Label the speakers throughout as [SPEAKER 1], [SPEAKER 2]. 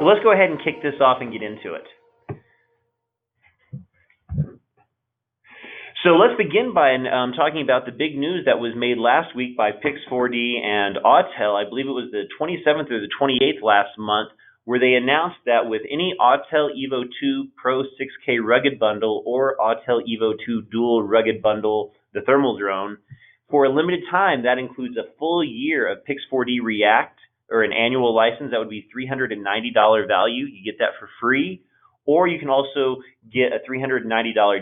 [SPEAKER 1] So let's go ahead and kick this off and get into it. So let's begin by talking about the big news that was made last week by Pix4D and Autel. I believe it was the 27th or the 28th last month, where they announced that with any Autel Evo 2 Pro 6K rugged bundle or Autel Evo 2 dual rugged bundle, the thermal drone, for a limited time, that includes a full year of Pix4D React, or an annual license that would be $390 value. You get that for free. Or you can also get a $390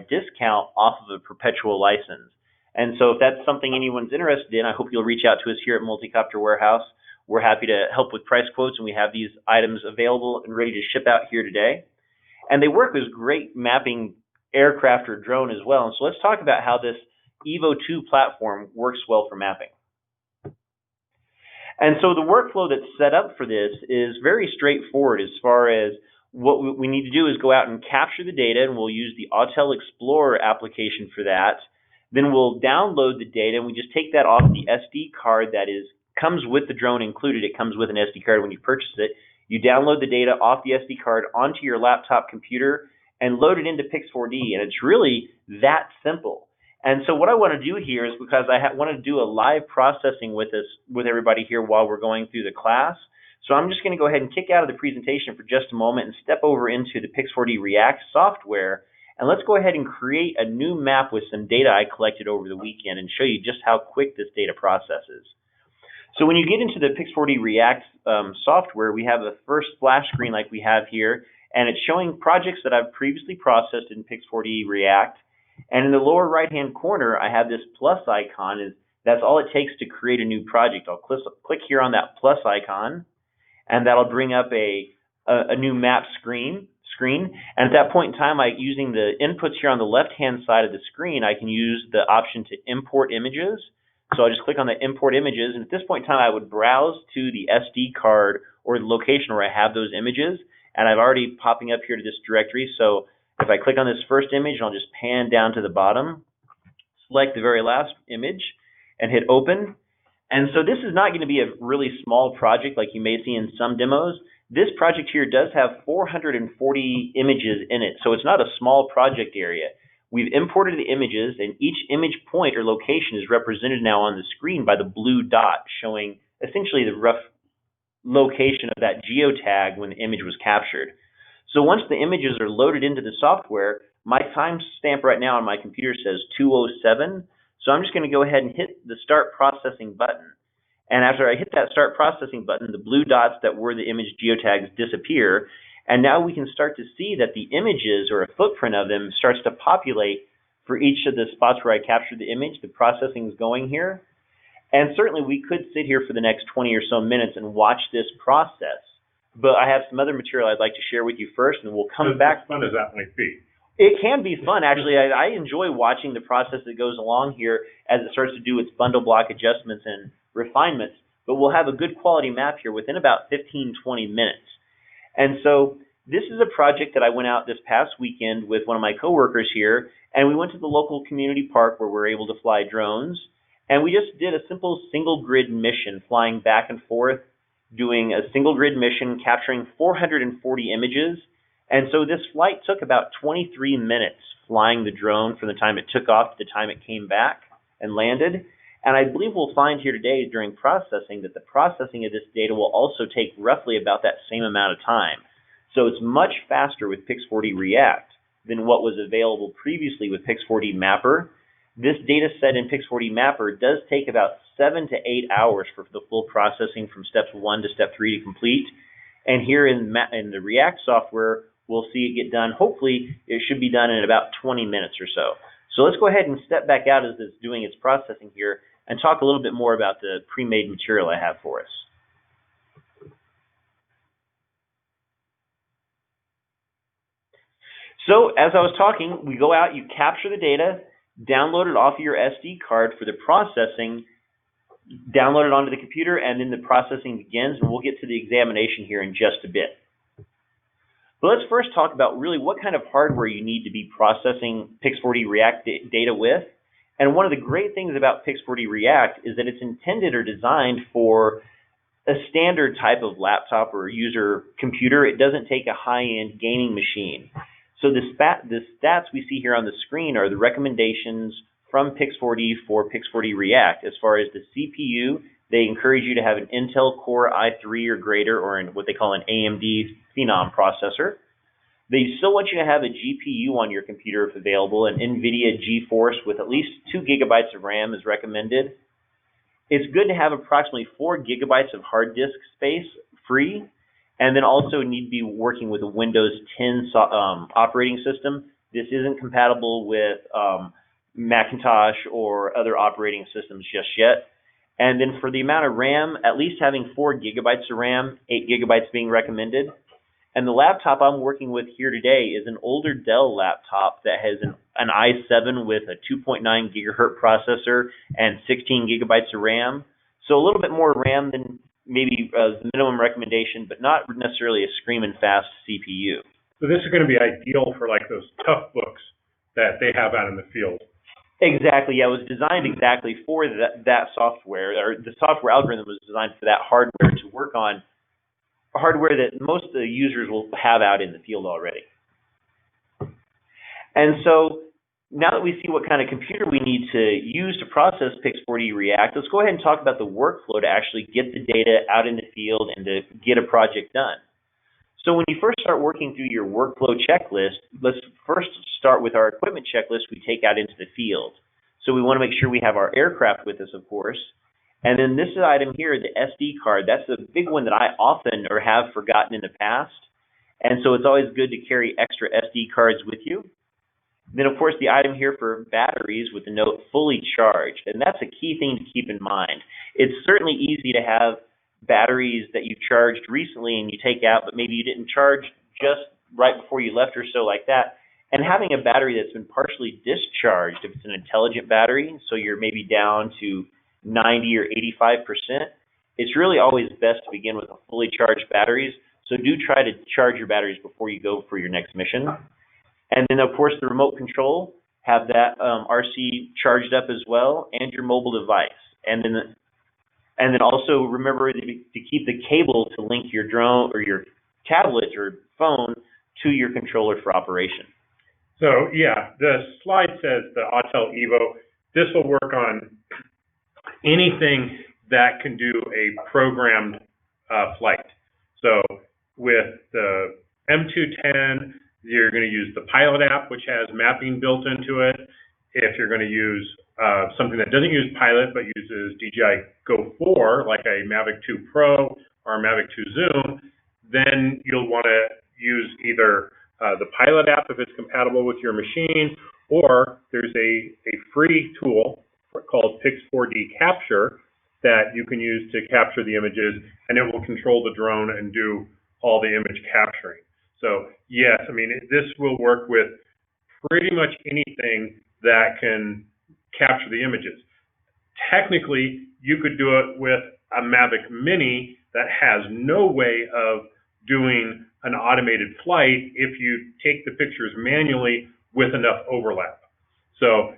[SPEAKER 1] discount off of a perpetual license. And so if that's something anyone's interested in, I hope you'll reach out to us here at Multicopter Warehouse. We're happy to help with price quotes, and we have these items available and ready to ship out here today. And they work as great mapping aircraft or drone as well. And so let's talk about how this Evo 2 platform works well for mapping. And so the workflow that's set up for this is very straightforward as far as what we need to do is go out and capture the data, and we'll use the Autel Explorer application for that. Then we'll download the data, and we just take that off the SD card that comes with the drone included. It comes with an SD card when you purchase it. You download the data off the SD card onto your laptop computer and load it into Pix4D, and it's really that simple. And so what I want to do here is, because I want to do a live processing with everybody here while we're going through the class. So I'm just going to go ahead and kick out of the presentation for just a moment and step over into the Pix4D React software. And let's go ahead and create a new map with some data I collected over the weekend and show you just how quick this data processes. So when you get into the Pix4D React software, we have the first splash screen like we have here, and it's showing projects that I've previously processed in Pix4D React. And in the lower right-hand corner, I have this plus icon. That's all it takes to create a new project. I'll click here on that plus icon, and that'll bring up a new map screen. And at that point in time, using the inputs here on the left-hand side of the screen, I can use the option to import images. So I'll just click on the import images, and at this point in time, I would browse to the SD card or the location where I have those images, and I've already popping up here to this directory. So if I click on this first image, I'll just pan down to the bottom, select the very last image, and hit open. And so this is not going to be a really small project like you may see in some demos. This project here does have 440 images in it, so it's not a small project area. We've imported the images, and each image point or location is represented now on the screen by the blue dot, showing essentially the rough location of that geotag when the image was captured. So once the images are loaded into the software, my timestamp right now on my computer says 2:07. So I'm just going to go ahead and hit the Start Processing button. And after I hit that Start Processing button, the blue dots that were the image geotags disappear. And now we can start to see that the images, or a footprint of them, starts to populate for each of the spots where I captured the image. The processing is going here. And certainly we could sit here for the next 20 or so minutes and watch this process. But I have some other material I'd like to share with you first, and we'll come back.
[SPEAKER 2] As fun as that might be.
[SPEAKER 1] It can be fun, actually. I enjoy watching the process that goes along here as it starts to do its bundle block adjustments and refinements. But we'll have a good quality map here within about 15, 20 minutes. And so this is a project that I went out this past weekend with one of my coworkers here, and we went to the local community park where we're able to fly drones. And we just did a simple single grid mission, flying back and forth, doing a single grid mission, capturing 440 images. And so this flight took about 23 minutes flying the drone from the time it took off to the time it came back and landed. And I believe we'll find here today during processing that the processing of this data will also take roughly about that same amount of time. So it's much faster with Pix4D React than what was available previously with Pix4D Mapper. This data set in Pix4D Mapper does take about 7 to 8 hours for the full processing from steps 1 to step 3 to complete. And here in the React software, we'll see it get done. Hopefully, it should be done in about 20 minutes or so. So let's go ahead and step back out as it's doing its processing here and talk a little bit more about the pre-made material I have for us. So as I was talking, we go out, you capture the data, download it off of your SD card for the processing, download it onto the computer, and then the processing begins, and we'll get to the examination here in just a bit. But let's first talk about really what kind of hardware you need to be processing Pix4D React data with. And one of the great things about Pix4D React is that it's intended or designed for a standard type of laptop or user computer. It doesn't take a high-end gaming machine. So the stats we see here on the screen are the recommendations from Pix4D for Pix4D React. As far as the CPU, they encourage you to have an Intel Core i3 or greater, or what they call an AMD Phenom processor. They still want you to have a GPU on your computer if available. An NVIDIA GeForce with at least 2 gigabytes of RAM is recommended. It's good to have approximately 4 gigabytes of hard disk space free, and then also need to be working with a Windows 10 operating system. This isn't compatible with Macintosh or other operating systems just yet. And then for the amount of RAM, at least having 4 gigabytes of RAM, 8 gigabytes being recommended. And the laptop I'm working with here today is an older Dell laptop that has an i7 with a 2.9 gigahertz processor and 16 gigabytes of RAM. So a little bit more RAM than maybe the minimum recommendation, but not necessarily a screaming fast CPU.
[SPEAKER 2] So this is going to be ideal for like those tough books that they have out in the field.
[SPEAKER 1] Exactly. Yeah, it was designed exactly for that software, or the software algorithm was designed for that hardware to work on hardware that most of the users will have out in the field already. And so now that we see what kind of computer we need to use to process Pix4D React, let's go ahead and talk about the workflow to actually get the data out in the field and to get a project done. So when you first start working through your workflow checklist, let's first start with our equipment checklist we take out into the field. So we want to make sure we have our aircraft with us, of course. And then this item here, the SD card, that's a big one that I often or have forgotten in the past. And so it's always good to carry extra SD cards with you. Then, of course, the item here for batteries with the note fully charged. And that's a key thing to keep in mind. It's certainly easy to have batteries that you charged recently and you take out, but maybe you didn't charge just right before you left or so like that. And having a battery that's been partially discharged, if it's an intelligent battery, so you're maybe down to 90 or 85%, it's really always best to begin with a fully charged batteries. So do try to charge your batteries before you go for your next mission. And then, of course, the remote control, have that RC charged up as well, and your mobile device. And then also remember to keep the cable to link your drone or your tablet or phone to your controller for operation.
[SPEAKER 2] So yeah, the slide says the Autel Evo. This will work on anything that can do a programmed flight. So with the M210, you're going to use the Pilot app, which has mapping built into it. If you're going to use something that doesn't use Pilot but uses DJI Go 4, like a Mavic 2 Pro or a Mavic 2 Zoom, then you'll want to use either the Pilot app if it's compatible with your machine, or there's a free tool called Pix4D Capture that you can use to capture the images, and it will control the drone and do all the image capturing. So yes, I mean, this will work with pretty much anything that can capture the images. Technically, you could do it with a Mavic Mini that has no way of doing an automated flight if you take the pictures manually with enough overlap. So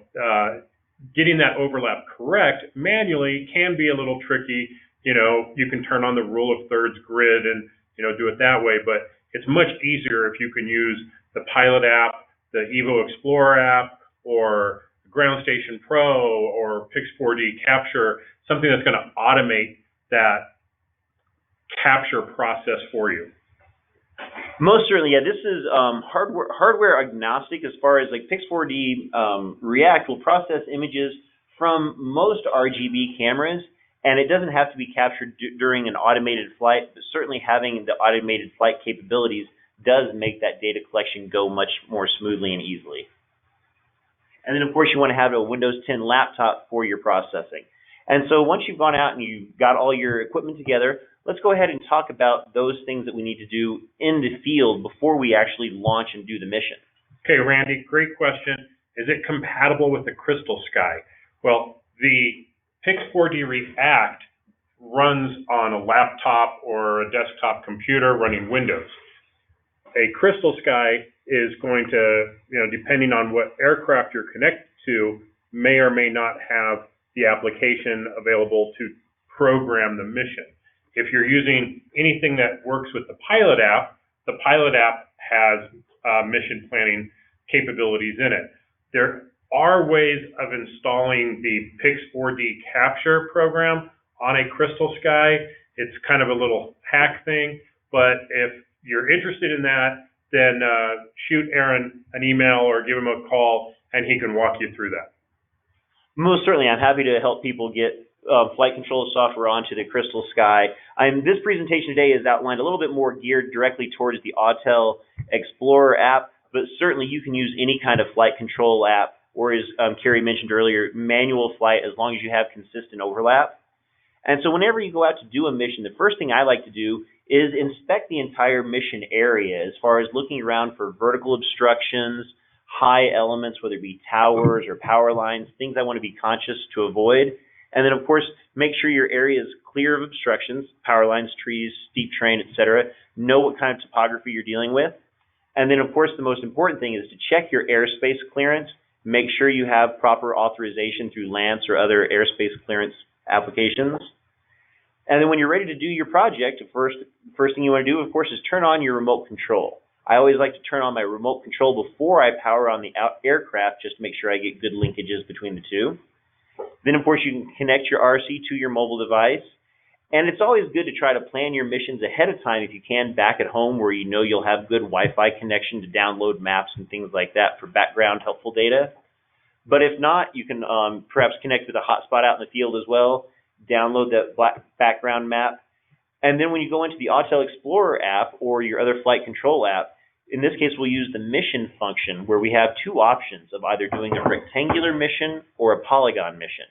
[SPEAKER 2] getting that overlap correct manually can be a little tricky. You know, you can turn on the rule of thirds grid and, you know, do it that way, but it's much easier if you can use the Pilot app, the Evo Explorer app, or Ground Station Pro, or Pix4D Capture, something that's going to automate that capture process for you.
[SPEAKER 1] Most certainly, yeah. This is hardware agnostic as far as like Pix4D React will process images from most RGB cameras, and it doesn't have to be captured during an automated flight, but certainly having the automated flight capabilities does make that data collection go much more smoothly and easily. And then, of course, you want to have a Windows 10 laptop for your processing. And so once you've gone out and you've got all your equipment together, let's go ahead and talk about those things that we need to do in the field before we actually launch and do the mission.
[SPEAKER 2] Okay, Randy, great question. Is it compatible with the Crystal Sky? Well, the Pix4D React runs on a laptop or a desktop computer running Windows. A Crystal Sky is going to, you know, depending on what aircraft you're connected to, may or may not have the application available to program the mission. if you're using anything that works with the Pilot app has mission planning capabilities in it. There are ways of installing the Pix4D capture program on a Crystal Sky. It's kind of a little hack thing, but if you're interested in that, then shoot Aaron an email or give him a call, and he can walk you through that.
[SPEAKER 1] Most certainly, I'm happy to help people get flight control software onto the Crystal Sky. This presentation today is outlined a little bit more geared directly towards the Autel Explorer app, but certainly you can use any kind of flight control app, or as Carrie mentioned earlier, manual flight, as long as you have consistent overlap. And so whenever you go out to do a mission, the first thing I like to do is inspect the entire mission area as far as looking around for vertical obstructions, high elements, whether it be towers or power lines, things I want to be conscious to avoid. And then, of course, make sure your area is clear of obstructions, power lines, trees, steep terrain, etc. Know what kind of topography you're dealing with. And then, of course, the most important thing is to check your airspace clearance. Make sure you have proper authorization through LANC or other airspace clearance applications. And then when you're ready to do your project, the first thing you want to do, of course, is turn on your remote control. I always like to turn on my remote control before I power on the aircraft, just to make sure I get good linkages between the two. Then, of course, you can connect your RC to your mobile device. And it's always good to try to plan your missions ahead of time if you can, back at home where you know you'll have good Wi-Fi connection to download maps and things like that for background helpful data. But if not, you can perhaps connect with a hotspot out in the field as well, download that background map. And then when you go into the Autel Explorer app or your other flight control app, in this case, we'll use the mission function where we have two options of either doing a rectangular mission or a polygon mission.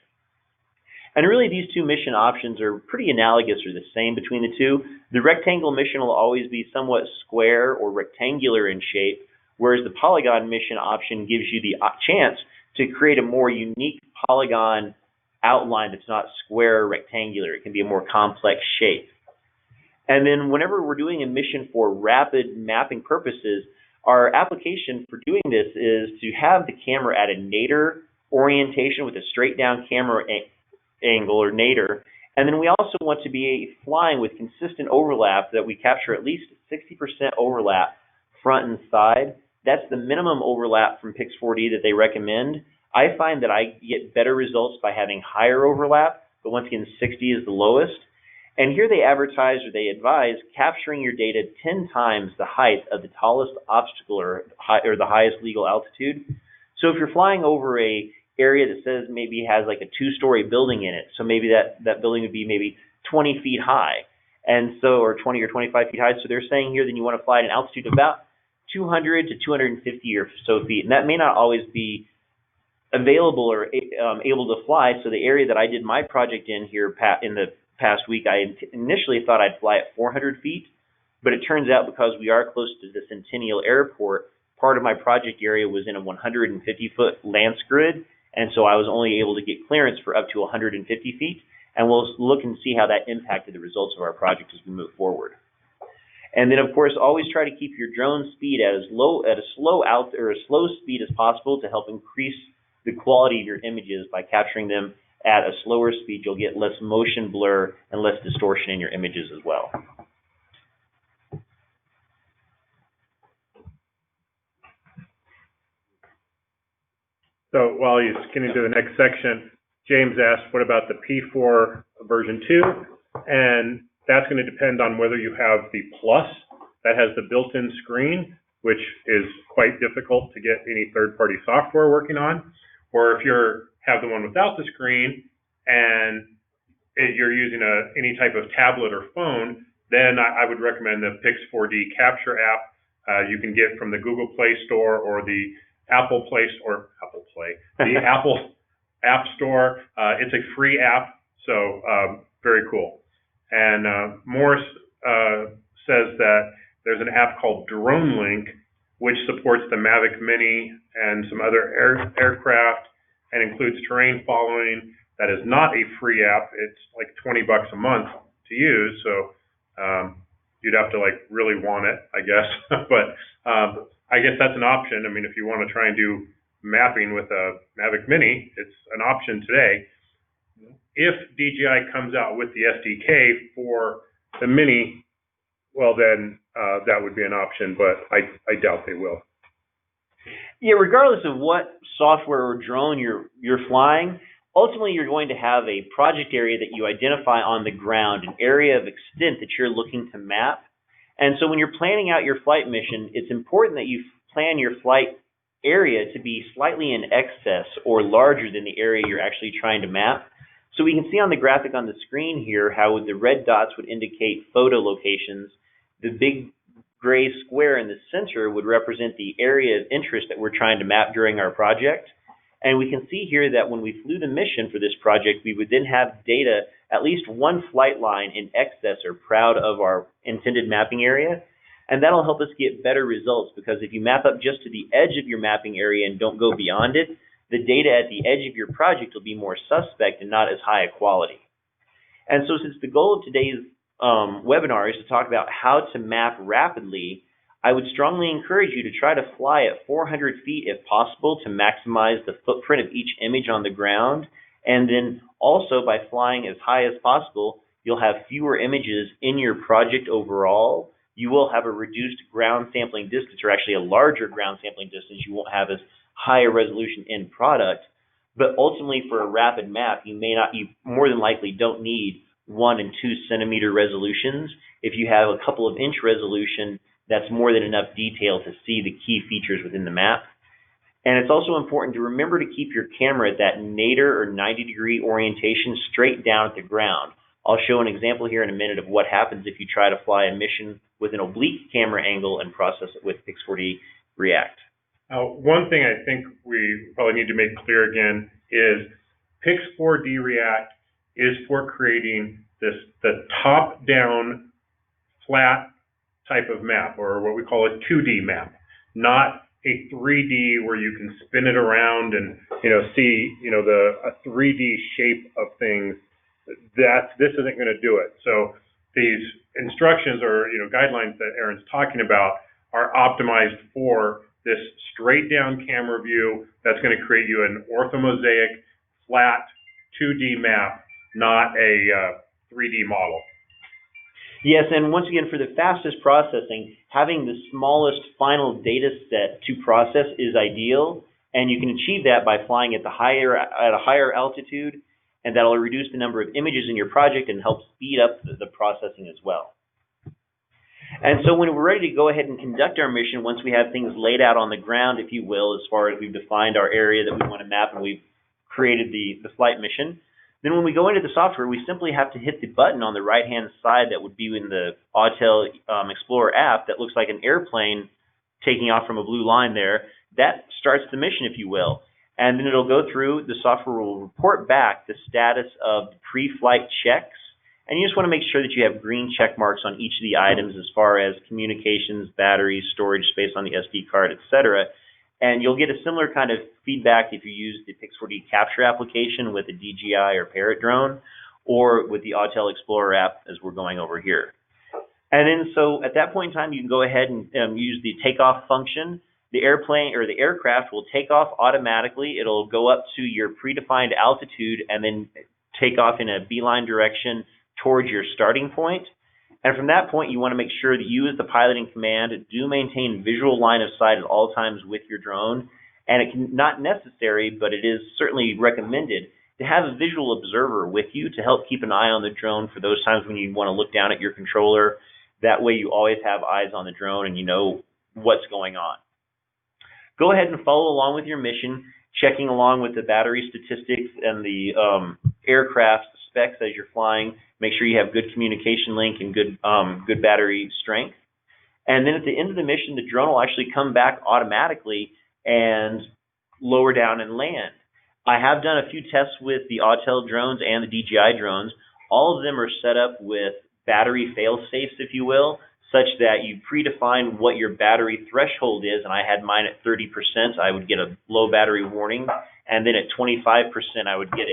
[SPEAKER 1] And really, these two mission options are pretty analogous or the same between the two. The rectangle mission will always be somewhat square or rectangular in shape, whereas the polygon mission option gives you the chance to create a more unique polygon outline that's not square or rectangular. It can be a more complex shape. And then whenever we're doing a mission for rapid mapping purposes, our application for doing this is to have the camera at a nadir orientation with a straight down camera angle or nadir. And then we also want to be flying with consistent overlap that we capture at least 60% overlap front and side. That's the minimum overlap from Pix4D that they recommend. I find that I get better results by having higher overlap, but once again, 60 is the lowest. And here they advertise or they advise capturing your data 10 times the height of the tallest obstacle or the highest legal altitude. So if you're flying over a area that says maybe has like a 2-story building in it, so maybe that building would be maybe 20 feet high, and so, or 20 or 25 feet high. So they're saying here that you want to fly at an altitude of about 200 to 250 or so feet, and that may not always be available or able to fly. So the area that I did my project in here in the past week, I initially thought I'd fly at 400 feet, but it turns out because we are close to the Centennial Airport, part of my project area was in a 150-foot LANC grid, and so I was only able to get clearance for up to 150 feet, and we'll look and see how that impacted the results of our project as we move forward. And then, of course, always try to keep your drone speed at a slow speed as possible to help increase the quality of your images by capturing them at a slower speed. You'll get less motion blur and less distortion in your images as well.
[SPEAKER 2] So while he's getting to the next section, James asked, what about the P4 version 2? And that's going to depend on whether you have the Plus that has the built-in screen, which is quite difficult to get any third-party software working on, or if you have the one without the screen and you're using any type of tablet or phone, then I would recommend the Pix4D Capture app. You can get from the Google Play Store or the Apple App Store. It's a free app, so very cool. And Morris says that there's an app called DroneLink, which supports the Mavic Mini and some other aircraft and includes terrain following. That is not a free app. It's like $20 a month to use, so you'd have to like really want it, I guess. But I guess that's an option. I mean, if you want to try and do mapping with a Mavic Mini, it's an option today. If DJI comes out with the SDK for the mini, well then, that would be an option, but I doubt they will.
[SPEAKER 1] Yeah, regardless of what software or drone you're flying, ultimately you're going to have a project area that you identify on the ground, an area of extent that you're looking to map. And so when you're planning out your flight mission, it's important that you plan your flight area to be slightly in excess or larger than the area you're actually trying to map. So we can see on the graphic on the screen here how the red dots would indicate photo locations. The big gray square in the center would represent the area of interest that we're trying to map during our project. And we can see here that when we flew the mission for this project, we would then have data, at least one flight line in excess or proud of our intended mapping area. And that'll help us get better results, because if you map up just to the edge of your mapping area and don't go beyond it, the data at the edge of your project will be more suspect and not as high a quality. And so since the goal of today's webinar is to talk about how to map rapidly, I would strongly encourage you to try to fly at 400 feet if possible to maximize the footprint of each image on the ground. And then also by flying as high as possible, you'll have fewer images in your project overall. You will have a reduced ground sampling distance, or actually a larger ground sampling distance. You won't have as high a resolution end product. But ultimately for a rapid map, you more than likely don't need 1 and 2 centimeter resolutions. If you have a couple of inch resolution, that's more than enough detail to see the key features within the map. And it's also important to remember to keep your camera at that nadir or 90-degree orientation straight down at the ground. I'll show an example here in a minute of what happens if you try to fly a mission with an oblique camera angle and process it with Pix4D React.
[SPEAKER 2] One thing I think we probably need to make clear again is Pix4D React is for creating the top-down flat type of map, or what we call a 2D map, not a 3D where you can spin it around and see a 3D shape of things. This isn't going to do it. So these instructions or guidelines that Aaron's talking about are optimized for this straight down camera view that's going to create you an orthomosaic flat 2D map, not a 3D model.
[SPEAKER 1] Yes, and once again, for the fastest processing, having the smallest final data set to process is ideal, and you can achieve that by flying at a higher altitude, and that'll reduce the number of images in your project and help speed up the processing as well. And so when we're ready to go ahead and conduct our mission, once we have things laid out on the ground, if you will, as far as we've defined our area that we want to map and we've created the flight mission, then when we go into the software, we simply have to hit the button on the right-hand side that would be in the Autel Explorer app that looks like an airplane taking off from a blue line there. That starts the mission, if you will. And then it'll go through, the software will report back the status of pre-flight checks. And you just want to make sure that you have green check marks on each of the items as far as communications, batteries, storage space on the SD card, etc. And you'll get a similar kind of feedback if you use the Pix4D Capture application with a DJI or Parrot drone, or with the Autel Explorer app as we're going over here. And then so at that point in time, you can go ahead and use the takeoff function. The airplane or the aircraft will take off automatically. It'll go up to your predefined altitude and then take off in a beeline direction towards your starting point. And from that point, you want to make sure that you as the pilot in command do maintain visual line of sight at all times with your drone. And it's not necessary, but it is certainly recommended to have a visual observer with you to help keep an eye on the drone for those times when you want to look down at your controller. That way you always have eyes on the drone and you know what's going on. Go ahead and follow along with your mission, checking along with the battery statistics and the aircraft specs as you're flying. Make sure you have good communication link and good battery strength. And then at the end of the mission, the drone will actually come back automatically and lower down and land. I have done a few tests with the Autel drones and the DJI drones. All of them are set up with battery fail-safes, if you will, such that you predefine what your battery threshold is, and I had mine at 30%, I would get a low battery warning, and then at 25%, I would get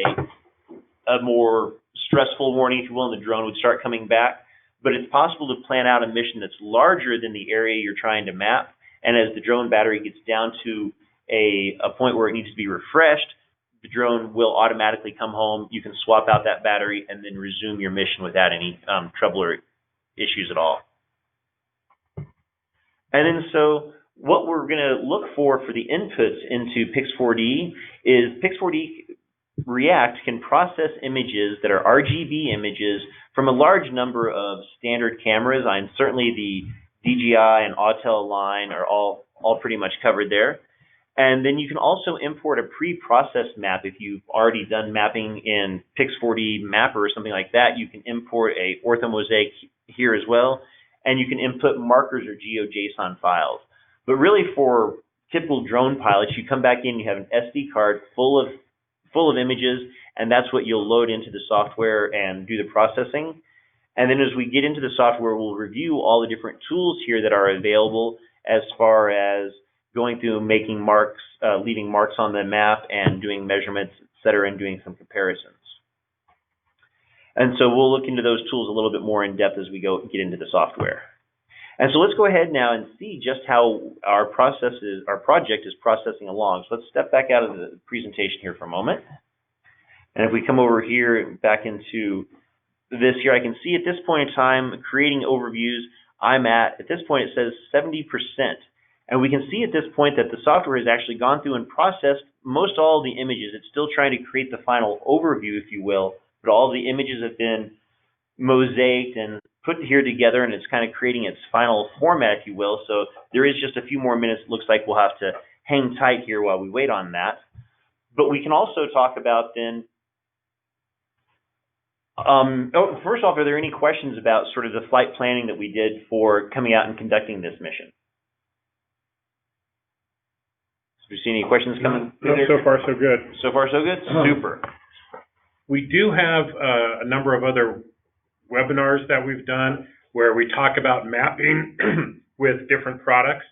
[SPEAKER 1] a more stressful warning, if you will, and the drone would start coming back. But it's possible to plan out a mission that's larger than the area you're trying to map, and as the drone battery gets down to a point where it needs to be refreshed, the drone will automatically come home. You can swap out that battery and then resume your mission without any trouble or issues at all. And then so what we're going to look for the inputs into Pix4D is Pix4D React can process images that are RGB images from a large number of standard cameras. And certainly the DJI and Autel line are all pretty much covered there. And then you can also import a pre-processed map. If you've already done mapping in Pix4D Mapper or something like that, you can import a orthomosaic here as well. And you can input markers or GeoJSON files. But really for typical drone pilots, you come back in, you have an SD card full of images, and that's what you'll load into the software and do the processing. And then as we get into the software, we'll review all the different tools here that are available as far as going through making marks, leaving marks on the map and doing measurements, et cetera, and doing some comparisons. And so we'll look into those tools a little bit more in depth as we get into the software. And so let's go ahead now and see just how our project is processing along. So let's step back out of the presentation here for a moment. And if we come over here back into this here, I can see at this point in time, creating overviews, I'm at this point it says 70%. And we can see at this point that the software has actually gone through and processed most all the images. It's still trying to create the final overview, if you will, but all the images have been mosaicked and put here together, and it's kind of creating its final format, if you will. So there is just a few more minutes. It looks like we'll have to hang tight here while we wait on that. But we can also talk about then, first off, are there any questions about sort of the flight planning that we did for coming out and conducting this mission? Do you see any questions coming?
[SPEAKER 2] No, so far so good.
[SPEAKER 1] So far so good? Super.
[SPEAKER 2] We do have a number of other webinars that we've done where we talk about mapping with different products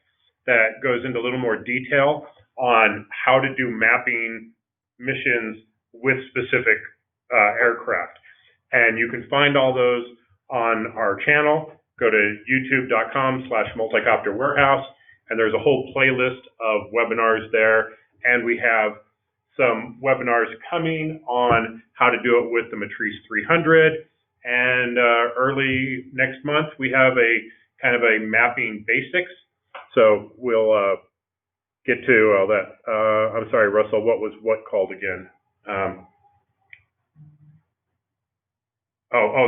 [SPEAKER 2] that goes into a little more detail on how to do mapping missions with specific aircraft. And you can find all those on our channel. Go to youtube.com/multicopterwarehouse, and there's a whole playlist of webinars there. And we have some webinars coming on how to do it with the Matrice 300. And early next month, we have a kind of a mapping basics. So we'll get to all that. I'm sorry, Russell, what was what called again?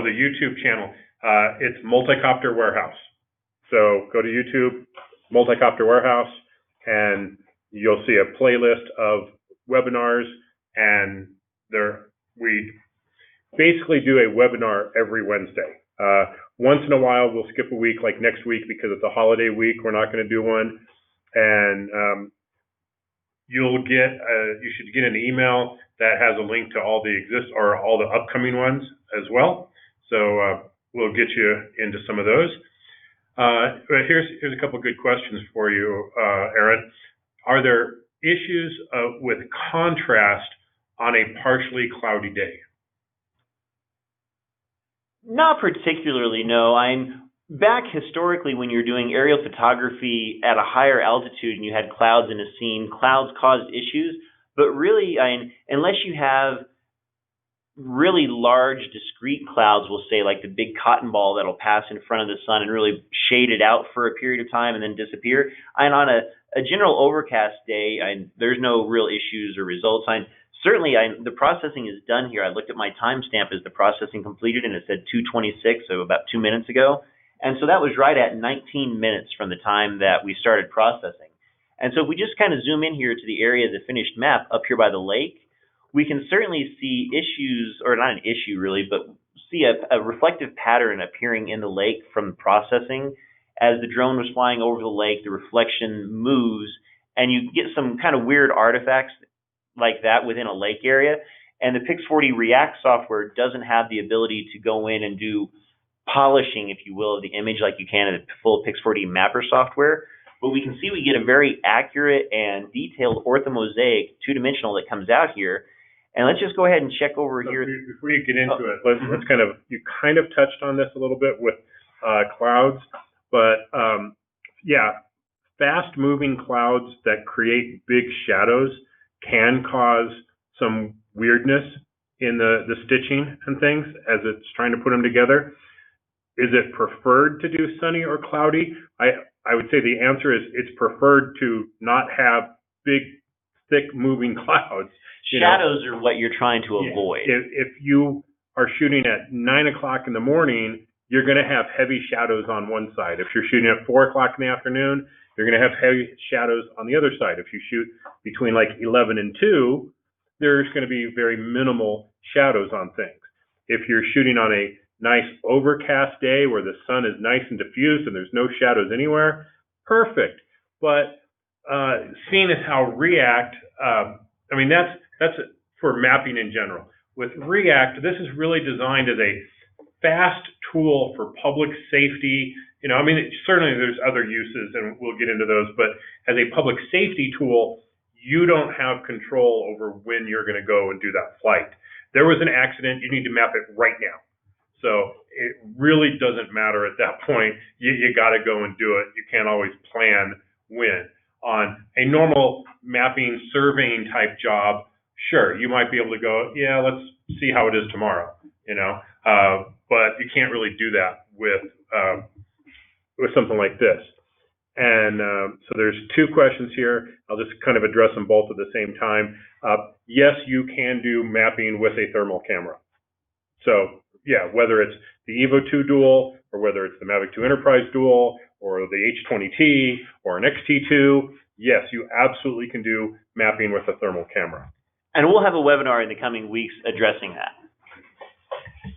[SPEAKER 2] The YouTube channel. It's Multicopter Warehouse. So go to YouTube, Multicopter Warehouse, and you'll see a playlist of webinars, and we basically do a webinar every Wednesday. Once in a while, we'll skip a week, like next week, because it's a holiday week. We're not going to do one. And you should get an email that has a link to all the upcoming ones as well. So we'll get you into some of those. But here's a couple of good questions for you, Aaron. Are there issues with contrast on a partially cloudy day?
[SPEAKER 1] Not particularly, no. I'm back historically when you're doing aerial photography at a higher altitude and you had clouds in a scene, clouds caused issues. But really, unless you have really large discrete clouds, we'll say like the big cotton ball that'll pass in front of the sun and really shade it out for a period of time and then disappear. And on a general overcast day, there's no real issues or results. Certainly, the processing is done here. I looked at my timestamp as the processing completed, and it said 2:26, so about 2 minutes ago. And so that was right at 19 minutes from the time that we started processing. And so if we just kind of zoom in here to the area of the finished map up here by the lake, we can certainly see issues, or not an issue really, but see a reflective pattern appearing in the lake from processing. As the drone was flying over the lake, the reflection moves, and you get some kind of weird artifacts like that within a lake area. And the Pix4D React software doesn't have the ability to go in and do polishing, if you will, of the image like you can in the full Pix4D Mapper software. But we can see we get a very accurate and detailed orthomosaic, two-dimensional that comes out here. And let's just go ahead and check over here.
[SPEAKER 2] Before you get into it, let's you kind of touched on this a little bit with clouds, but fast-moving clouds that create big shadows can cause some weirdness in the stitching and things as it's trying to put them together. Is it preferred to do sunny or cloudy? I would say the answer is it's preferred to not have big, thick moving clouds.
[SPEAKER 1] Shadows are what you're trying to avoid.
[SPEAKER 2] If you are shooting at 9 o'clock in the morning, you're going to have heavy shadows on one side. If you're shooting at 4 o'clock in the afternoon, you're going to have heavy shadows on the other side. If you shoot between like 11 and 2, there's going to be very minimal shadows on things. If you're shooting on a nice overcast day where the sun is nice and diffused and there's no shadows anywhere, perfect. But seeing as how React, I mean, that's for mapping in general. With React, this is really designed as a fast tool for public safety. You know, I mean, certainly there's other uses, and we'll get into those, but as a public safety tool, you don't have control over when you're going to go and do that flight. There was an accident, you need to map it right now. So it really doesn't matter at that point. You got to go and do it. You can't always plan when. On a normal mapping, surveying type job, sure, you might be able to go, yeah, let's see how it is tomorrow, you know, but you can't really do that with something like this. And so there's two questions here. I'll just kind of address them both at the same time. Yes, you can do mapping with a thermal camera. So yeah, whether it's the EVO 2 Dual, or whether it's the Mavic 2 Enterprise Dual, or the H20T, or an XT2, yes, you absolutely can do mapping with a thermal camera.
[SPEAKER 1] And we'll have a webinar in the coming weeks addressing that.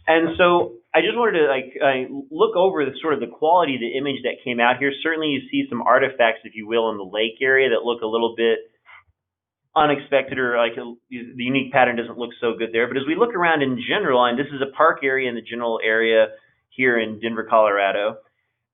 [SPEAKER 1] And so I just wanted to look over the sort of the quality of the image that came out here. Certainly you see some artifacts, if you will, in the lake area that look a little bit unexpected, or like the unique pattern doesn't look so good there. But as we look around in general, and this is a park area in the general area here in Denver, Colorado,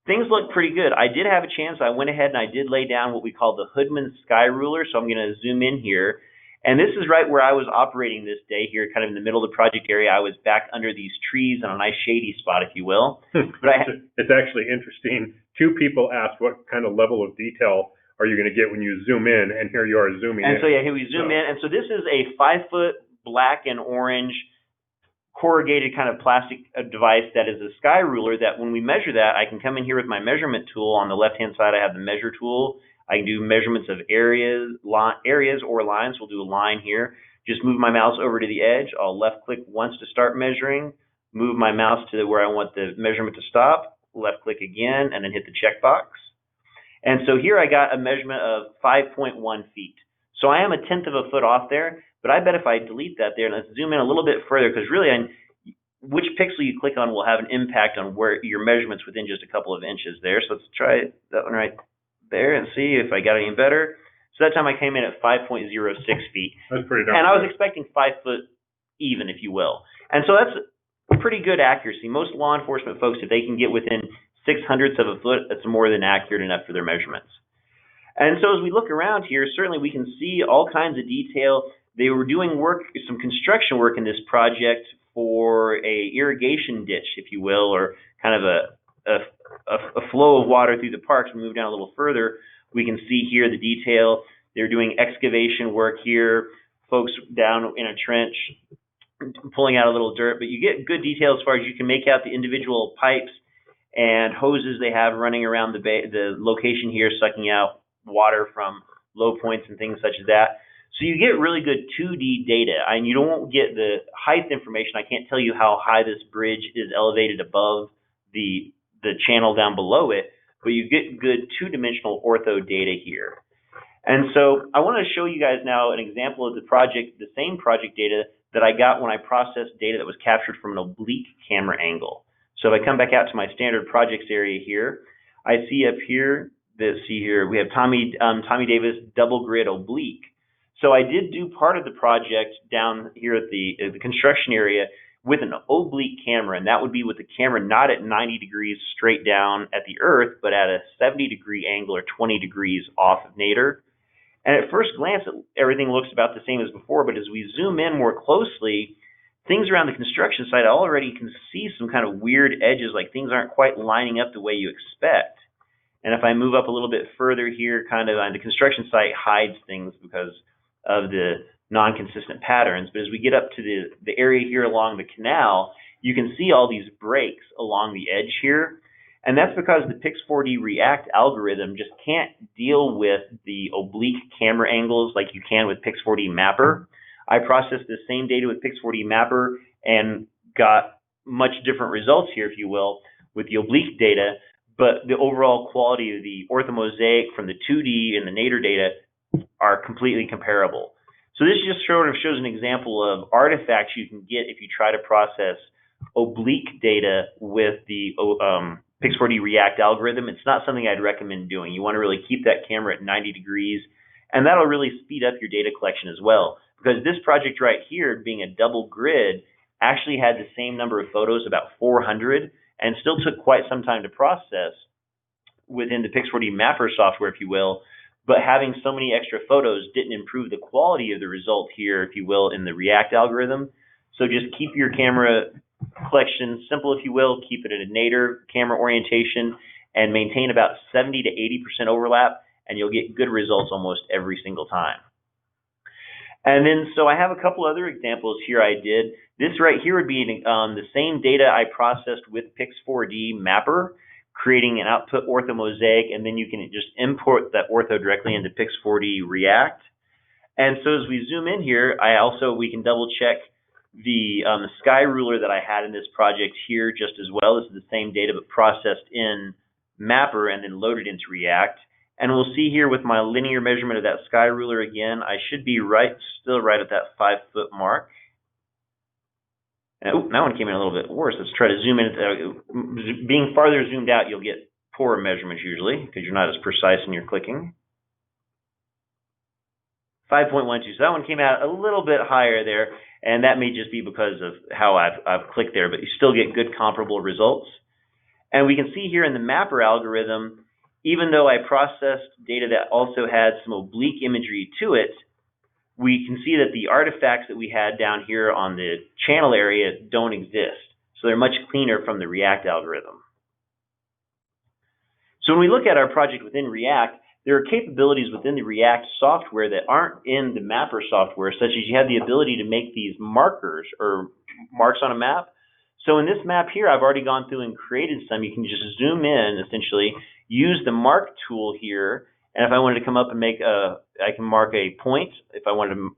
[SPEAKER 1] things look pretty good. I did have a chance. I went ahead and I did lay down what we call the Hoodman Sky Ruler. So I'm going to zoom in here. And this is right where I was operating this day here, kind of in the middle of the project area. I was back under these trees on a nice shady spot, if you will. But
[SPEAKER 2] it's actually interesting. Two people asked what kind of level of detail are you going to get when you zoom in, and here you are zooming in.
[SPEAKER 1] And so yeah, here we zoom in. And so this is a 5-foot black and orange corrugated kind of plastic device that is a sky ruler that when we measure that, I can come in here with my measurement tool. On the left-hand side, I have the measure tool. I can do measurements of areas or lines. We'll do a line here. Just move my mouse over to the edge. I'll left click once to start measuring, move my mouse to where I want the measurement to stop, left click again, and then hit the checkbox. And so here I got a measurement of 5.1 feet. So I am 1/10 of a foot off there, but I bet if I delete that there, and let's zoom in a little bit further, because really which pixel you click on will have an impact on where your measurements within just a couple of inches there. So let's try that one right there and see if I got any better. So that time I came in at 5.06 feet.
[SPEAKER 2] That's pretty darn
[SPEAKER 1] And I was
[SPEAKER 2] good.
[SPEAKER 1] expecting 5 foot even, if you will. And so that's pretty good accuracy. Most law enforcement folks, if they can get within 0.06 of a foot, that's more than accurate enough for their measurements. And so as we look around here, certainly we can see all kinds of detail. They were doing work, some construction work in this project for a irrigation ditch, if you will, or kind of a flow of water through the parks. We move down a little further, we can see here the detail. They're doing excavation work here, folks down in a trench pulling out a little dirt, but you get good detail as far as you can make out the individual pipes and hoses they have running around the location here, sucking out water from low points and things such as that. So you get really good 2D data, and you don't get the height information. I can't tell you how high this bridge is elevated above the channel down below it, but you get good two-dimensional ortho data here. And so I want to show you guys now an example of the project, the same project data that I got when I processed data that was captured from an oblique camera angle. So if I come back out to my standard projects area here, I see up here, we have Tommy Davis double grid oblique. So I did do part of the project down here at the construction area with an oblique camera, and that would be with the camera not at 90 degrees straight down at the earth, but at a 70-degree angle or 20 degrees off of nadir. And at first glance, everything looks about the same as before, but as we zoom in more closely, things around the construction site, I already can see some kind of weird edges, like things aren't quite lining up the way you expect. And if I move up a little bit further here, kind of on the construction site hides things because of the non-consistent patterns. But as we get up to the area here along the canal, you can see all these breaks along the edge here. And that's because the Pix4D React algorithm just can't deal with the oblique camera angles like you can with Pix4D Mapper. I processed the same data with Pix4D Mapper and got much different results here, if you will, with the oblique data, but the overall quality of the orthomosaic from the 2D and the nadir data are completely comparable. So this just sort of shows an example of artifacts you can get if you try to process oblique data with the Pix4D React algorithm. It's not something I'd recommend doing. You want to really keep that camera at 90 degrees, and that'll really speed up your data collection as well. Because this project right here, being a double grid, actually had the same number of photos, about 400, and still took quite some time to process within the Pix4D Mapper software, if you will. But having so many extra photos didn't improve the quality of the result here, if you will, in the React algorithm. So just keep your camera collection simple, if you will, keep it at a nadir camera orientation, and maintain about 70 to 80% overlap, and you'll get good results almost every single time. And then, so I have a couple other examples here I did. This right here would be the same data I processed with Pix4D Mapper, creating an output orthomosaic, and then you can just import that ortho directly into Pix4D React. And so as we zoom in here, we can double check the sky ruler that I had in this project here just as well. This is the same data but processed in Mapper and then loaded into React. And we'll see here with my linear measurement of that sky ruler again, I should be still right at that 5-foot mark. And, that one came in a little bit worse. Let's try to zoom in. Being farther zoomed out, you'll get poorer measurements usually because you're not as precise in your clicking. 5.12. So that one came out a little bit higher there, and that may just be because of how I've clicked there, but you still get good comparable results. And we can see here in the Mapper algorithm, even though I processed data that also had some oblique imagery to it, we can see that the artifacts that we had down here on the channel area don't exist. So they're much cleaner from the React algorithm. So when we look at our project within React, there are capabilities within the React software that aren't in the Mapper software, such as you have the ability to make these markers or marks on a map. So in this map here, I've already gone through and created some. You can just zoom in, essentially, use the mark tool here, and if I wanted to come up and I can mark a point. If I wanted to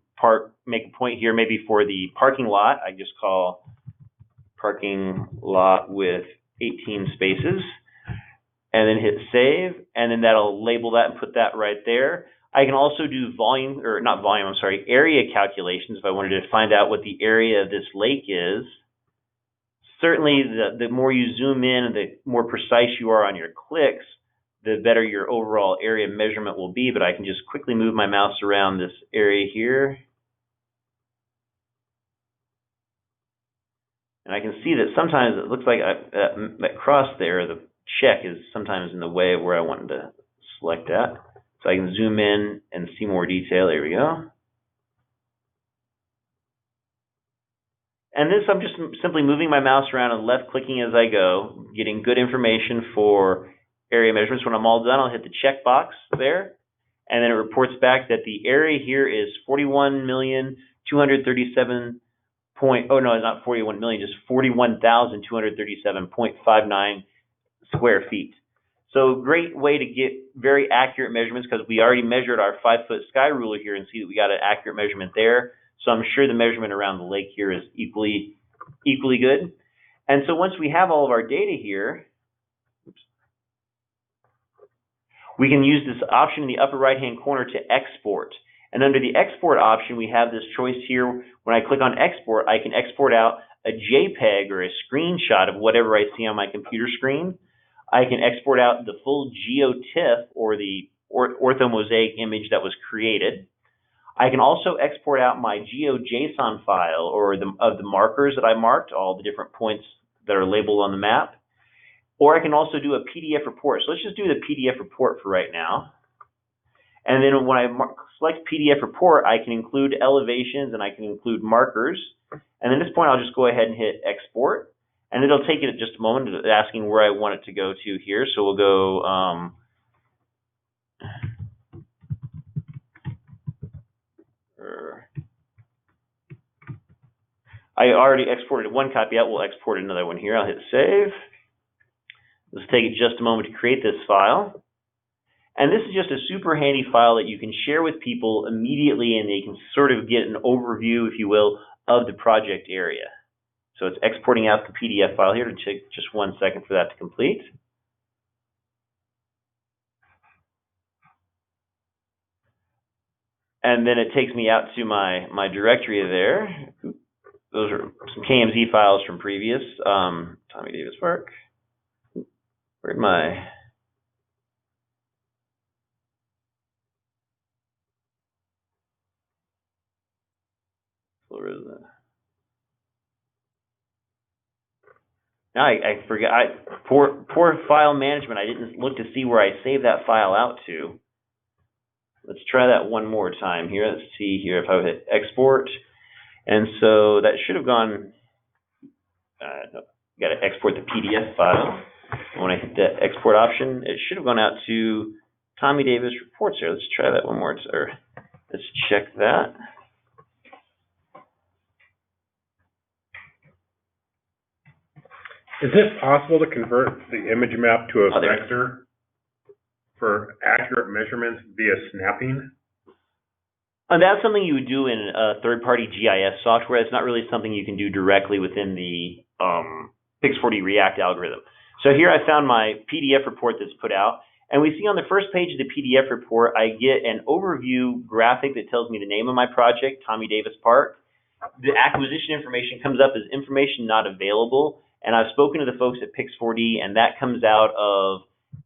[SPEAKER 1] make a point here, maybe for the parking lot, I just call parking lot with 18 spaces, and then hit save, and then that'll label that and put that right there. I can also do area calculations if I wanted to find out what the area of this lake is. Certainly, the more you zoom in and the more precise you are on your clicks, the better your overall area measurement will be. But I can just quickly move my mouse around this area here. And I can see that sometimes it looks like that cross there, the check, is sometimes in the way of where I wanted to select that. So I can zoom in and see more detail. There we go. And this, I'm just simply moving my mouse around and left clicking as I go, getting good information for area measurements. When I'm all done, I'll hit the check box there, and then it reports back that the area here is 41,237. Oh no, it's not 41 million, just 41,237.59 square feet. So great way to get very accurate measurements because we already measured our 5-foot sky ruler here and see that we got an accurate measurement there. So I'm sure the measurement around the lake here is equally good. And so once we have all of our data here, we can use this option in the upper right-hand corner to export. And under the export option, we have this choice here. When I click on export, I can export out a JPEG or a screenshot of whatever I see on my computer screen. I can export out the full GeoTIFF or the orthomosaic image that was created. I can also export out my GeoJSON file or of the markers that I marked, all the different points that are labeled on the map. Or I can also do a PDF report. So let's just do the PDF report for right now. And then when I select PDF report, I can include elevations and I can include markers. And at this point, I'll just go ahead and hit export. And it'll take it just a moment, asking where I want it to go to here. So we'll go, I already exported one copy out. We'll export another one here. I'll hit save. Let's take just a moment to create this file. And this is just a super handy file that you can share with people immediately, and they can sort of get an overview, if you will, of the project area. So it's exporting out the PDF file here. To take just 1 second for that to complete. And then it takes me out to my directory there. Those are some KMZ files from previous Tommy Davis work. Where'd my... Where is that? Now I forgot. Poor file management. I didn't look to see where I saved that file out to. Let's try that one more time here. Let's see here if I would hit export. And so that should have gone, no, got to export the PDF file. And when I hit the export option, it should have gone out to Tommy Davis reports here. Let's try that one more, or let's check that.
[SPEAKER 2] Is it possible to convert the image map to a vector for accurate measurements via snapping?
[SPEAKER 1] That's something you would do in a third-party GIS software. It's not really something you can do directly within the Pix4D React algorithm. So here I found my PDF report that's put out, and we see on the first page of the PDF report, I get an overview graphic that tells me the name of my project, Tommy Davis Park. The acquisition information comes up as information not available, and I've spoken to the folks at Pix4D, and that comes out of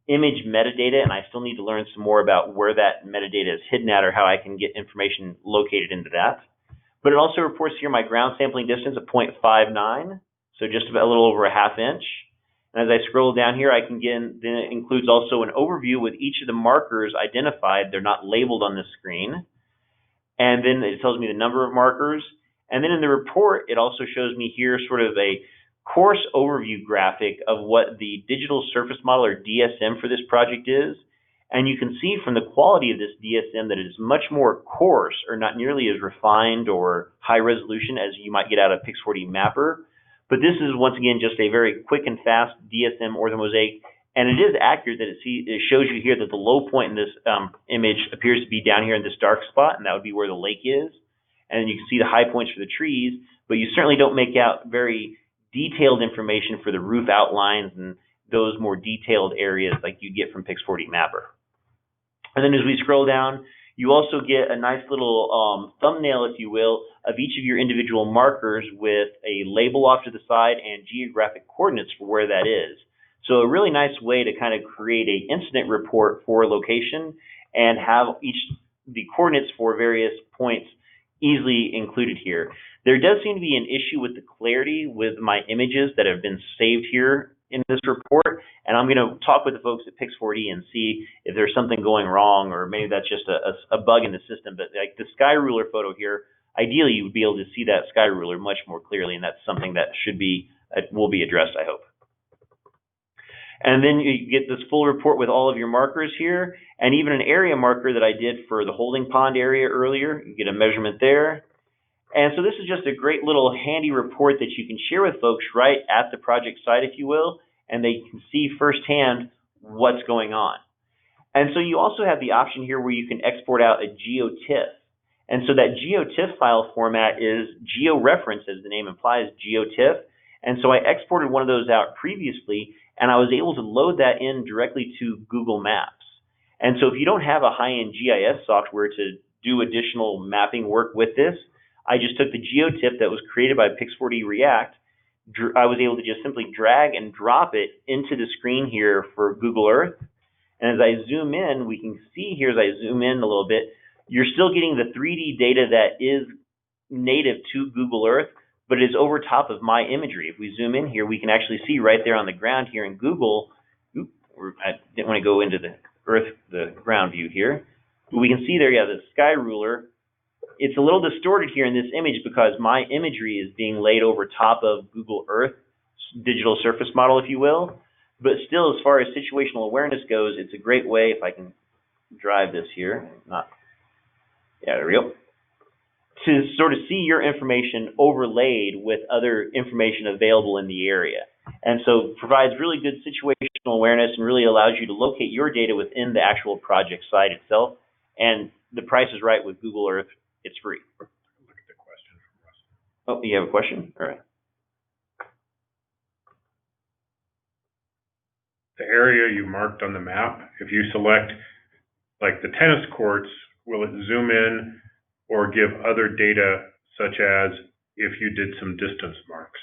[SPEAKER 1] image metadata, and I still need to learn some more about where that metadata is hidden at or how I can get information located into that. But it also reports here my ground sampling distance of 0.59, so just about a little over a ½ inch. And as I scroll down here, I can get, then it includes also an overview with each of the markers identified. They're not labeled on the screen. And then it tells me the number of markers. And then in the report, it also shows me here sort of a coarse overview graphic of what the digital surface model, or DSM, for this project is. And you can see from the quality of this DSM that it is much more coarse, or not nearly as refined or high resolution as you might get out of Pix4D Mapper. But this is, once again, just a very quick and fast DSM orthomosaic, and it is accurate that it shows you here that the low point in this image appears to be down here in this dark spot, and that would be where the lake is. And then you can see the high points for the trees, but you certainly don't make out very detailed information for the roof outlines and those more detailed areas like you get from Pix4D Mapper. And then as we scroll down, you also get a nice little thumbnail, if you will, of each of your individual markers with a label off to the side and geographic coordinates for where that is. So a really nice way to kind of create an incident report for a location and have the coordinates for various points easily included here. There does seem to be an issue with the clarity with my images that have been saved here in this report, and I'm going to talk with the folks at Pix4D and see if there's something going wrong, or maybe that's just a bug in the system. But like the sky ruler photo here, ideally you would be able to see that sky ruler much more clearly, and that's something that will be addressed, I hope. And then you get this full report with all of your markers here, and even an area marker that I did for the holding pond area earlier. You get a measurement there. And so this is just a great little handy report that you can share with folks right at the project site, if you will, and they can see firsthand what's going on. And so you also have the option here where you can export out a GeoTIFF. And so that GeoTIFF file format is georeference, as the name implies, GeoTIFF. And so I exported one of those out previously, and I was able to load that in directly to Google Maps. And so if you don't have a high-end GIS software to do additional mapping work with this, I just took the GeoTIFF that was created by Pix4D React. I was able to just simply drag and drop it into the screen here for Google Earth. And as I zoom in, we can see here as I zoom in a little bit, you're still getting the 3D data that is native to Google Earth, but it is over top of my imagery. If we zoom in here, we can actually see right there on the ground here in Google. I didn't want to go into the Earth, the ground view here. But we can see there, yeah, the sky ruler. It's a little distorted here in this image because my imagery is being laid over top of Google Earth, digital surface model, if you will. But still, as far as situational awareness goes, it's a great way, if I can drive this here. Yeah, there we go. to sort of see your information overlaid with other information available in the area. And so provides really good situational awareness and really allows you to locate your data within the actual project site itself. And the price is right with Google Earth. It's free.
[SPEAKER 2] Look at the question from Russ.
[SPEAKER 1] Oh, you have a question? All right.
[SPEAKER 2] The area you marked on the map, if you select like the tennis courts, will it zoom in or give other data such as if you did some distance marks?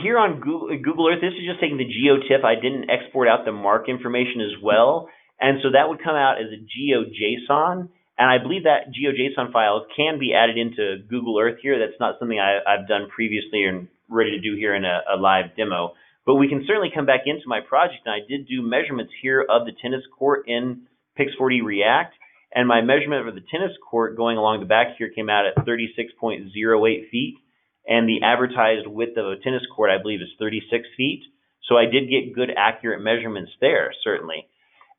[SPEAKER 1] Here on Google Earth, this is just taking the GeoTIFF. I didn't export out the mark information as well. And so that would come out as a GeoJSON. And I believe that GeoJSON file can be added into Google Earth here. That's not something I've done previously and ready to do here in a live demo. But we can certainly come back into my project. And I did do measurements here of the tennis court in Pix4D React. And my measurement of the tennis court going along the back here came out at 36.08 feet. And the advertised width of a tennis court, I believe, is 36 feet. So I did get good, accurate measurements there, certainly.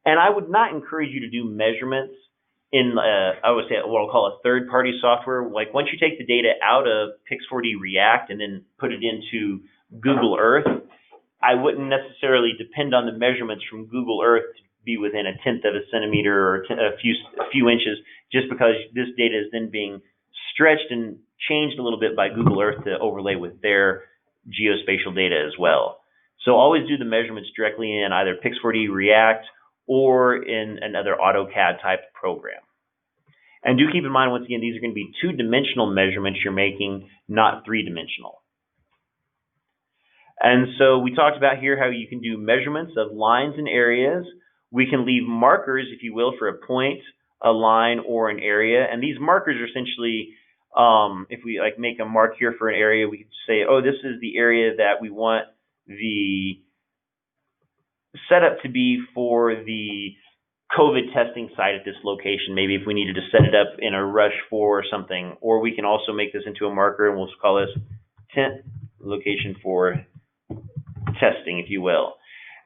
[SPEAKER 1] And I would not encourage you to do measurements in, I would say, what I'll call a third-party software. Like once you take the data out of Pix4D React and then put it into Google Earth, I wouldn't necessarily depend on the measurements from Google Earth to be within a tenth of a centimeter or a few inches, just because this data is then being stretched and changed a little bit by Google Earth to overlay with their geospatial data as well. So always do the measurements directly in either Pix4D React or in another AutoCAD type program. And do keep in mind, once again, these are going to be two-dimensional measurements you're making, not three-dimensional. And so we talked about here how you can do measurements of lines and areas. We can leave markers, if you will, for a point, a line, or an area. And these markers are essentially, if we like make a mark here for an area, we could say, oh, this is the area that we want the setup to be for the COVID testing site at this location. Maybe if we needed to set it up in a rush for or something, or we can also make this into a marker and we'll call this tent location for testing, if you will.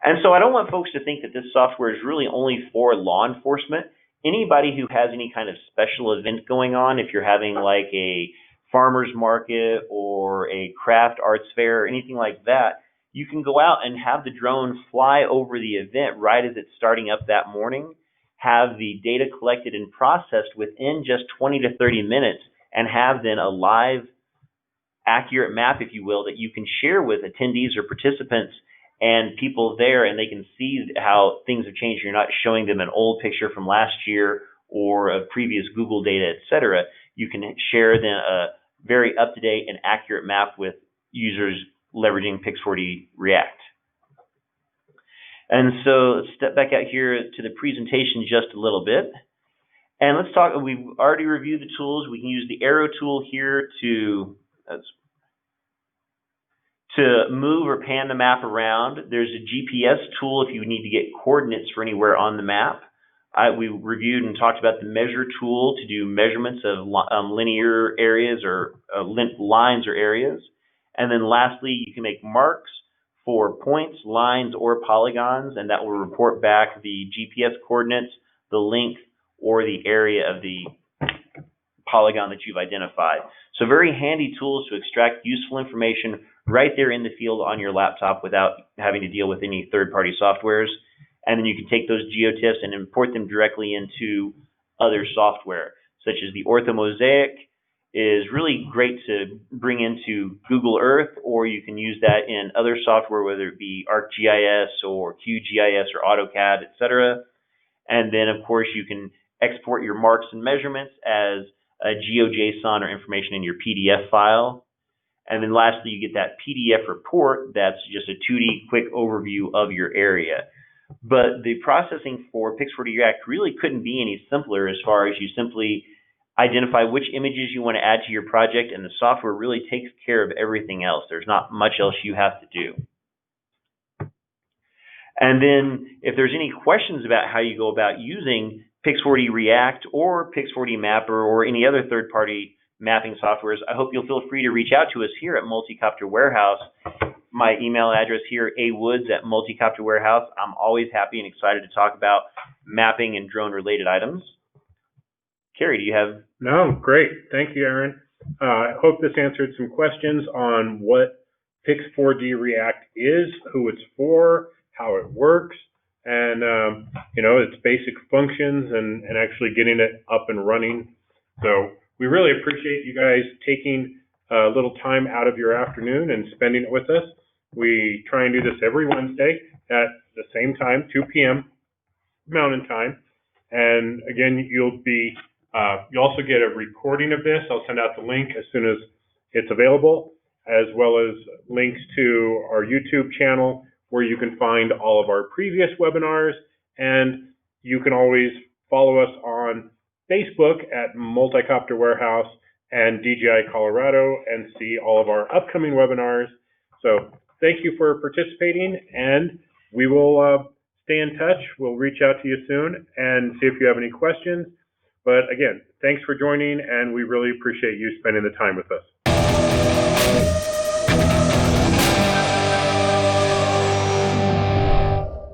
[SPEAKER 1] And so I don't want folks to think that this software is really only for law enforcement. Anybody who has any kind of special event going on, if you're having like a farmer's market or a craft arts fair or anything like that, you can go out and have the drone fly over the event right as it's starting up that morning, have the data collected and processed within just 20 to 30 minutes, and have then a live, accurate map, if you will, that you can share with attendees or participants and people there, and they can see how things have changed. You're not showing them an old picture from last year or of previous Google data, etc. You can share then a very up-to-date and accurate map with users leveraging Pix4D React. And so let's step back out here to the presentation just a little bit. And let's talk, we've already reviewed the tools. We can use the arrow tool here to move or pan the map around. There's a GPS tool if you need to get coordinates for anywhere on the map. We reviewed and talked about the measure tool to do measurements of linear areas or lines or areas. And then lastly, you can make marks for points, lines, or polygons, and that will report back the GPS coordinates, the length, or the area of the polygon that you've identified. So very handy tools to extract useful information right there in the field on your laptop without having to deal with any third-party softwares. And then you can take those GeoTIFFs and import them directly into other software, such as the OrthoMosaic is really great to bring into Google Earth, or you can use that in other software, whether it be ArcGIS or QGIS or AutoCAD, etc. And then, of course, you can export your marks and measurements as a GeoJSON or information in your PDF file. And then lastly, you get that PDF report that's just a 2D quick overview of your area. But the processing for Pix4D React really couldn't be any simpler, as far as you simply identify which images you want to add to your project, and the software really takes care of everything else. There's not much else you have to do. And then if there's any questions about how you go about using Pix4D React or Pix4D Mapper or any other third-party mapping softwares, I hope you'll feel free to reach out to us here at Multicopter Warehouse. My email address here, awoods@Multicopter Warehouse. I'm always happy and excited to talk about mapping and drone-related items. Kerry, do you have?
[SPEAKER 2] No, great. Thank you, Aaron. I hope this answered some questions on what Pix4D React is, who it's for, how it works, and its basic functions and actually getting it up and running. So we really appreciate you guys taking a little time out of your afternoon and spending it with us. We try and do this every Wednesday at the same time, 2 p.m. Mountain Time. And again, you'll also get a recording of this. I'll send out the link as soon as it's available, as well as links to our YouTube channel where you can find all of our previous webinars. And you can always follow us on Facebook at Multicopter Warehouse and DJI Colorado and see all of our upcoming webinars. So thank you for participating, and we will stay in touch. We'll reach out to you soon and see if you have any questions. But again, thanks for joining, and we really appreciate you spending the time with us.